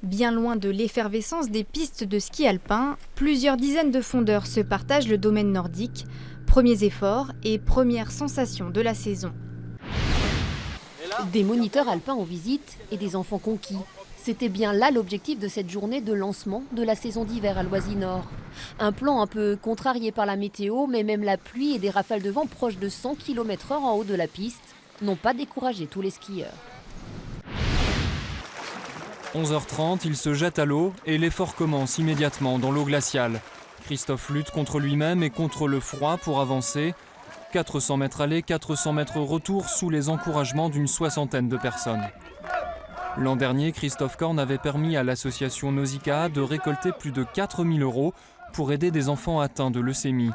Bien loin de l'effervescence des pistes de ski alpin, plusieurs dizaines de fondeurs se partagent le domaine nordique, premiers efforts et premières sensations de la saison. Des moniteurs alpins en visite et des enfants conquis. C'était bien là l'objectif de cette journée de lancement de la saison d'hiver à Loisy-Nord. Un plan un peu contrarié par la météo, mais même la pluie et des rafales de vent proches de 100 km/h en haut de la piste n'ont pas découragé tous les skieurs. 11h30, il se jette à l'eau et l'effort commence immédiatement dans l'eau glaciale. Christophe lutte contre lui-même et contre le froid pour avancer. 400 mètres aller, 400 mètres retour sous les encouragements d'une soixantaine de personnes. L'an dernier, Christophe Korn avait permis à l'association Nausicaa de récolter plus de 4 000 € pour aider des enfants atteints de leucémie.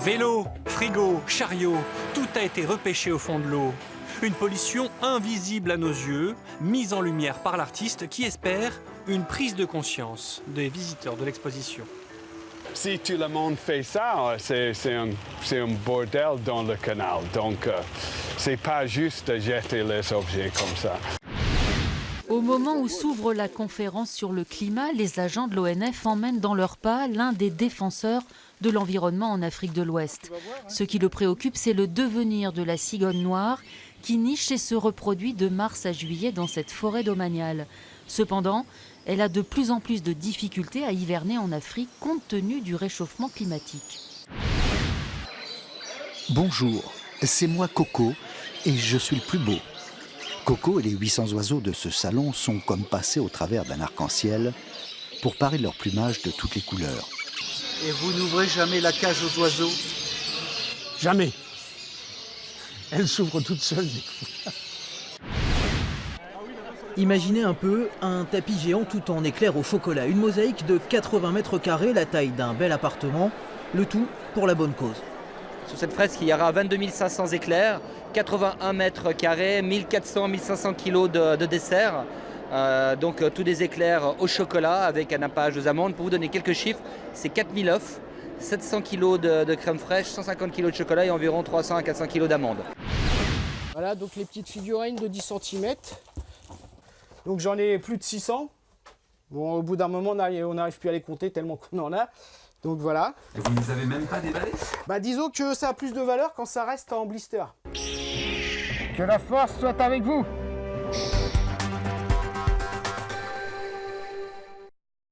Vélo, frigo, chariot, tout a été repêché au fond de l'eau. Une pollution invisible à nos yeux, mise en lumière par l'artiste qui espère une prise de conscience des visiteurs de l'exposition. Si tout le monde fait ça, c'est un bordel dans le canal. Donc, c'est pas juste de jeter les objets comme ça. Au moment où s'ouvre la conférence sur le climat, les agents de l'ONF emmènent dans leurs pas l'un des défenseurs de l'environnement en Afrique de l'Ouest. Ce qui le préoccupe, c'est le devenir de la cigogne noire qui niche et se reproduit de mars à juillet dans cette forêt domaniale. Cependant, elle a de plus en plus de difficultés à hiverner en Afrique compte tenu du réchauffement climatique. Bonjour, c'est moi Coco et je suis le plus beau. Coco et les 800 oiseaux de ce salon sont comme passés au travers d'un arc-en-ciel pour parer leur plumage de toutes les couleurs. Et vous n'ouvrez jamais la cage aux oiseaux? Jamais. Elle s'ouvre toute seule des fois. Imaginez un peu un tapis géant tout en éclair au chocolat, une mosaïque de 80 mètres carrés, la taille d'un bel appartement, le tout pour la bonne cause. Sur cette fresque, il y aura 22 500 éclairs, 81 mètres carrés, 1400-1500 kilos de dessert. Donc tous des éclairs au chocolat avec un nappage aux amandes. Pour vous donner quelques chiffres, c'est 4000 œufs, 700 kilos de crème fraîche, 150 kilos de chocolat et environ 300 à 400 kilos d'amandes. Voilà, donc les petites figurines de 10 cm. Donc j'en ai plus de 600. Bon, au bout d'un moment, on n'arrive plus à les compter tellement qu'on en a. Donc voilà. Et vous ne les avez même pas déballés? Bah disons que ça a plus de valeur quand ça reste en blister. Que la force soit avec vous!